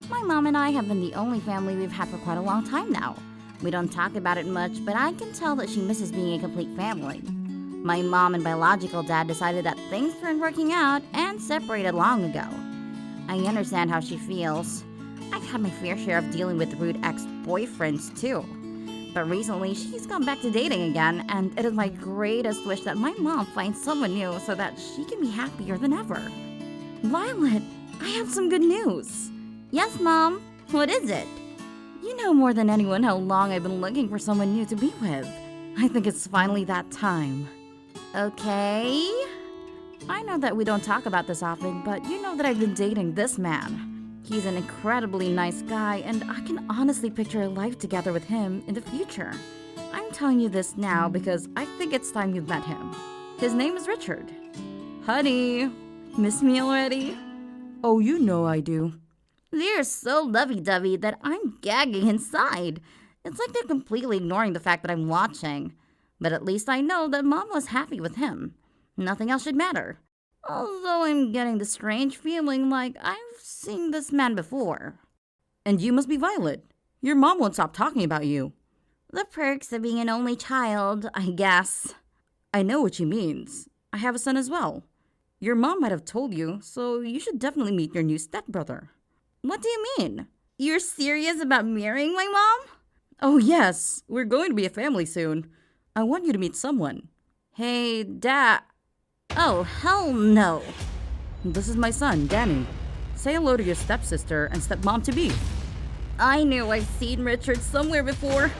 My mom and I have been the only family we've had for quite a long time now. We don't talk about it much, but I can tell that she misses being a complete family. My mom and biological dad decided that things weren't working out and separated long ago. I understand how she feels. I've had my fair share of dealing with rude ex-boyfriends too. But recently, she's gone back to dating again, and it is my greatest wish that my mom finds someone new so that she can be happier than ever. Violet, I have some good news. Yes, Mom. What is it? You know more than anyone how long I've been looking for someone new to be with. I think it's finally that time. Okay? I know that we don't talk about this often, but you know that I've been dating this man. He's an incredibly nice guy, and I can honestly picture a life together with him in the future. I'm telling you this now because I think it's time you've met him. His name is Richard. Honey, miss me already? Oh, you know I do. They're so lovey-dovey that I'm gagging inside. It's like they're completely ignoring the fact that I'm watching. But at least I know that Mom was happy with him. Nothing else should matter. Although I'm getting the strange feeling like I've seen this man before. And you must be Violet. Your mom won't stop talking about you. The perks of being an only child, I guess. I know what she means. I have a son as well. Your mom might have told you, so you should definitely meet your new stepbrother. What do you mean? You're serious about marrying my mom? Oh yes, we're going to be a family soon. I want you to meet someone. Hey, Dad. Oh, hell no. This is my son, Danny. Say hello to your stepsister and stepmom-to-be. I knew I've seen Richard somewhere before.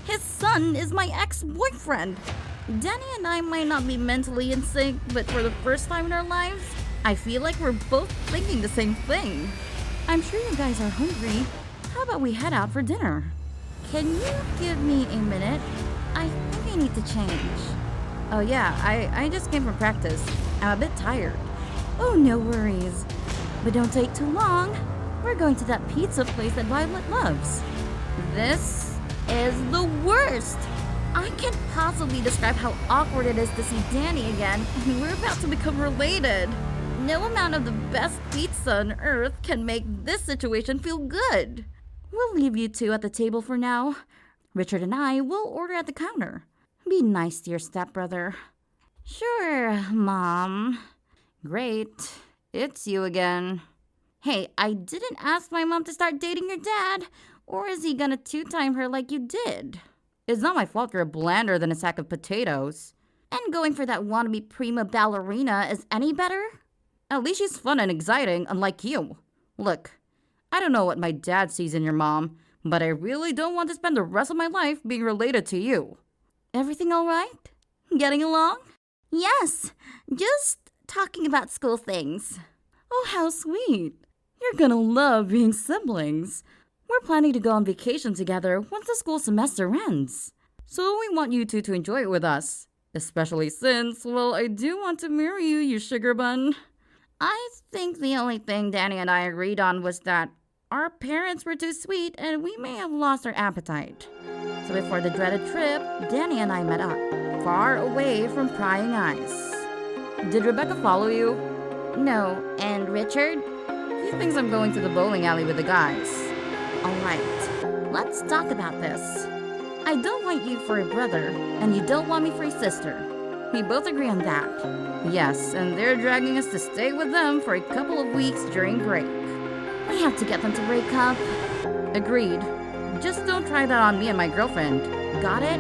His son is my ex-boyfriend. Danny and I might not be mentally in sync, but for the first time in our lives, I feel like we're both thinking the same thing. I'm sure you guys are hungry. How about we head out for dinner? Can you give me a minute? I think I need to change. Oh yeah, I just came from practice. I'm a bit tired. Oh, no worries. But don't take too long. We're going to that pizza place that Violet loves. This is the worst. I can't possibly describe how awkward it is to see Danny again, and we're about to become related. No amount of the best pizza on earth can make this situation feel good. We'll leave you two at the table for now. Richard and I will order at the counter. Be nice to your stepbrother. Sure, Mom. Great. It's you again. Hey, I didn't ask my mom to start dating your dad. Or is he gonna two-time her like you did? It's not my fault you're blander than a sack of potatoes. And going for that wannabe prima ballerina is any better? At least she's fun and exciting, unlike you. Look, I don't know what my dad sees in your mom, but I really don't want to spend the rest of my life being related to you. Everything all right? Getting along? Yes, just talking about school things. Oh, how sweet. You're gonna love being siblings. We're planning to go on vacation together once the school semester ends. So we want you two to enjoy it with us. Especially since, well, I do want to marry you, you sugar bun. I think the only thing Danny and I agreed on was that our parents were too sweet and we may have lost our appetite. So before the dreaded trip, Danny and I met up, far away from prying eyes. Did Rebecca follow you? No. And Richard? He thinks I'm going to the bowling alley with the guys. Alright, let's talk about this. I don't want you for a brother, and you don't want me for a sister. We both agree on that. Yes, and they're dragging us to stay with them for a couple of weeks during break. We have to get them to break up. Agreed. Just don't try that on me and my girlfriend. Got it?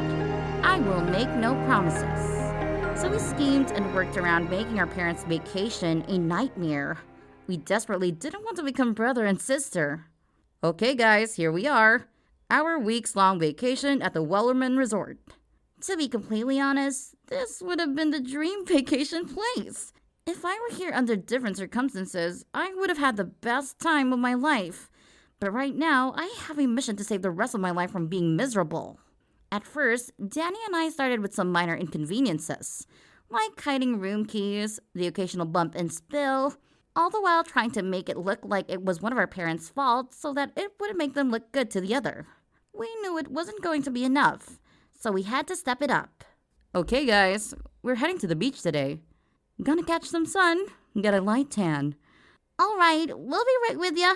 I will make no promises. So we schemed and worked around making our parents' vacation a nightmare. We desperately didn't want to become brother and sister. Okay guys, here we are. Our weeks-long vacation at the Wellerman Resort. To be completely honest, this would have been the dream vacation place. If I were here under different circumstances, I would have had the best time of my life. But right now, I have a mission to save the rest of my life from being miserable. At first, Danny and I started with some minor inconveniences, like hiding room keys, the occasional bump and spill, all the while trying to make it look like it was one of our parents' fault so that it wouldn't make them look good to the other. We knew it wasn't going to be enough, so we had to step it up. Okay guys, we're heading to the beach today. Gonna catch some sun, get a light tan. Alright, we'll be right with ya.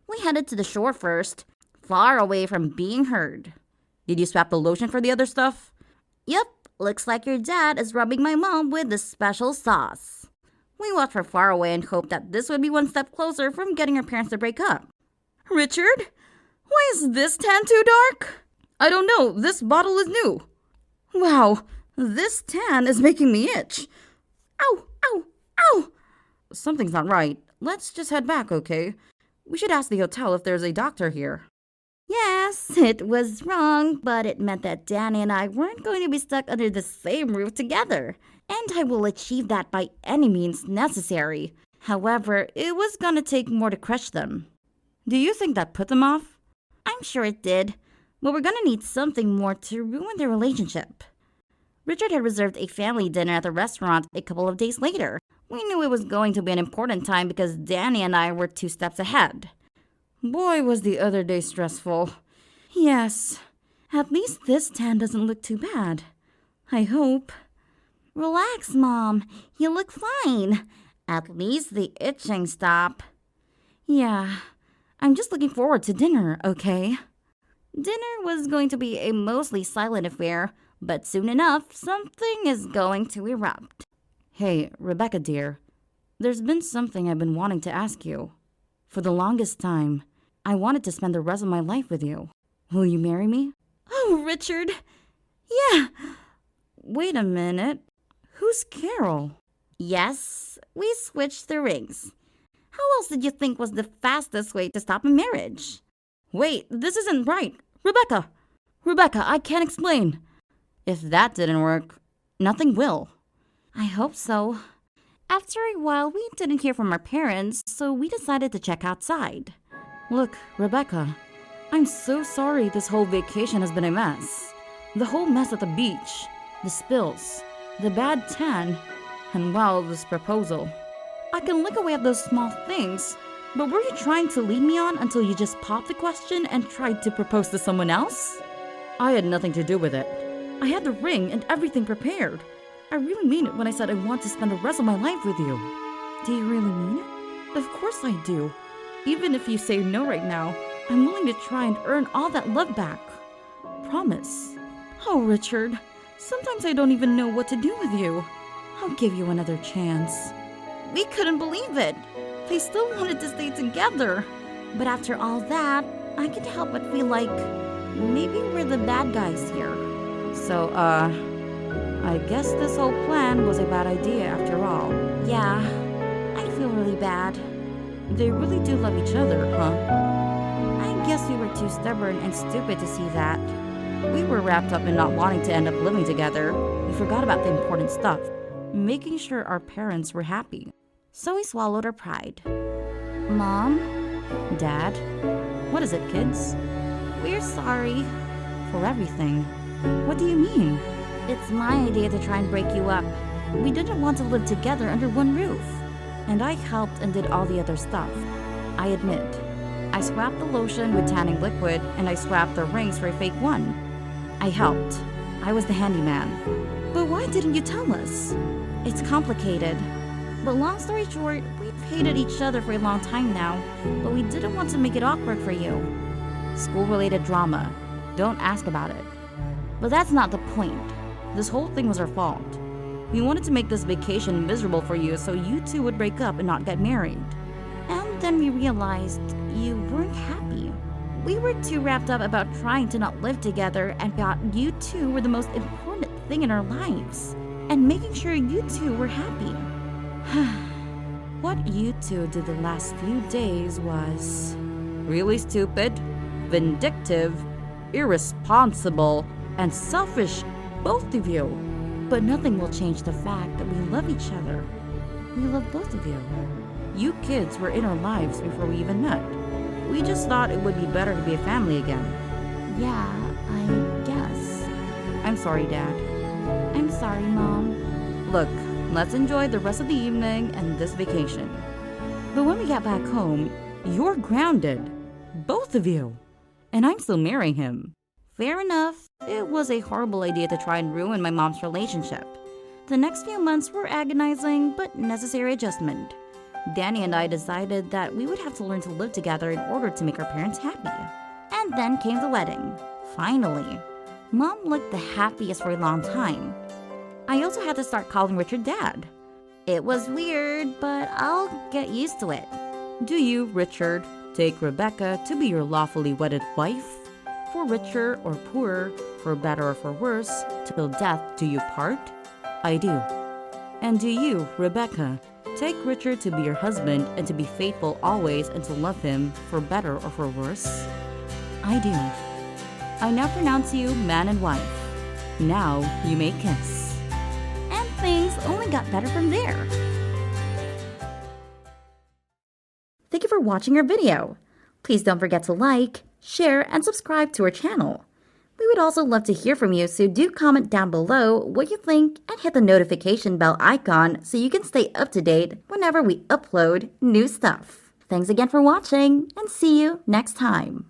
We headed to the shore first, far away from being heard. Did you swap the lotion for the other stuff? Yep, looks like your dad is rubbing my mom with the special sauce. We watched from far away and hoped that this would be one step closer from getting our parents to break up. Richard? Why is this tan too dark? I don't know, this bottle is new. Wow, this tan is making me itch. Ow, ow, ow! Something's not right. Let's just head back, okay? We should ask the hotel if there's a doctor here. Yes, it was wrong, but it meant that Danny and I weren't going to be stuck under the same roof together. And I will achieve that by any means necessary. However, it was gonna take more to crush them. Do you think that put them off? I'm sure it did, but we're gonna need something more to ruin their relationship. Richard had reserved a family dinner at the restaurant a couple of days later. We knew it was going to be an important time because Danny and I were 2 steps ahead. Boy, was the other day stressful. Yes, at least this tan doesn't look too bad. I hope. Relax, Mom. You look fine. At least the itching stopped. Yeah, I'm just looking forward to dinner, okay? Dinner was going to be a mostly silent affair, but soon enough, something is going to erupt. Hey, Rebecca dear, there's been something I've been wanting to ask you. For the longest time, I wanted to spend the rest of my life with you. Will you marry me? Oh, Richard. Yeah. Wait a minute. Who's Carol? Yes, we switched the rings. How else did you think was the fastest way to stop a marriage? Wait, this isn't right. Rebecca! Rebecca, I can't explain. If that didn't work, nothing will. I hope so. After a while, we didn't hear from our parents, so we decided to check outside. Look, Rebecca, I'm so sorry this whole vacation has been a mess. The whole mess at the beach, the spills, the bad tan, and wow, this proposal. I can look away at those small things, but were you trying to lead me on until you just popped the question and tried to propose to someone else? I had nothing to do with it. I had the ring and everything prepared. I really mean it when I said I want to spend the rest of my life with you. Do you really mean it? Of course I do. Even if you say no right now, I'm willing to try and earn all that love back. Promise. Oh, Richard, sometimes I don't even know what to do with you. I'll give you another chance. We couldn't believe it. They still wanted to stay together. But after all that, I can't help but feel like maybe we're the bad guys here. So, I guess this whole plan was a bad idea after all. Yeah, I feel really bad. They really do love each other, huh? I guess we were too stubborn and stupid to see that. We were wrapped up in not wanting to end up living together. We forgot about the important stuff, making sure our parents were happy. So we swallowed our pride. Mom? Dad? What is it, kids? We're sorry. For everything. What do you mean? It's my idea to try and break you up. We didn't want to live together under one roof. And I helped and did all the other stuff. I admit. I swapped the lotion with tanning liquid and I swapped the rings for a fake one. I helped. I was the handyman. But why didn't you tell us? It's complicated. But long story short, we've hated each other for a long time now, but we didn't want to make it awkward for you. School-related drama. Don't ask about it. But that's not the point. This whole thing was our fault. We wanted to make this vacation miserable for you so you two would break up and not get married. And then we realized you weren't happy. We were too wrapped up about trying to not live together and thought you two were the most important thing in our lives. And making sure you two were happy. What you two did the last few days was really stupid, vindictive, irresponsible, and selfish, both of you. But nothing will change the fact that we love each other. We love both of you. You kids were in our lives before we even met. We just thought it would be better to be a family again. Yeah, I guess. I'm sorry, Dad. I'm sorry, Mom. Look, let's enjoy the rest of the evening and this vacation. But when we get back home, you're grounded. Both of you. And I'm still marrying him. Fair enough. It was a horrible idea to try and ruin my mom's relationship. The next few months were agonizing but necessary adjustment. Danny and I decided that we would have to learn to live together in order to make our parents happy. And then came the wedding. Finally, Mom looked the happiest for a long time. I also had to start calling Richard Dad. It was weird, but I'll get used to it. Do you, Richard, take Rebecca to be your lawfully wedded wife? For richer or poorer, for better or for worse, till death do you part? I do. And do you, Rebecca, take Richard to be your husband and to be faithful always and to love him for better or for worse? I do. I now pronounce you man and wife. Now you may kiss. And things only got better from there. Thank you for watching our video. Please don't forget to like, share, and subscribe to our channel. We would also love to hear from you, so do comment down below what you think and hit the notification bell icon so you can stay up to date whenever we upload new stuff. Thanks again for watching, and see you next time.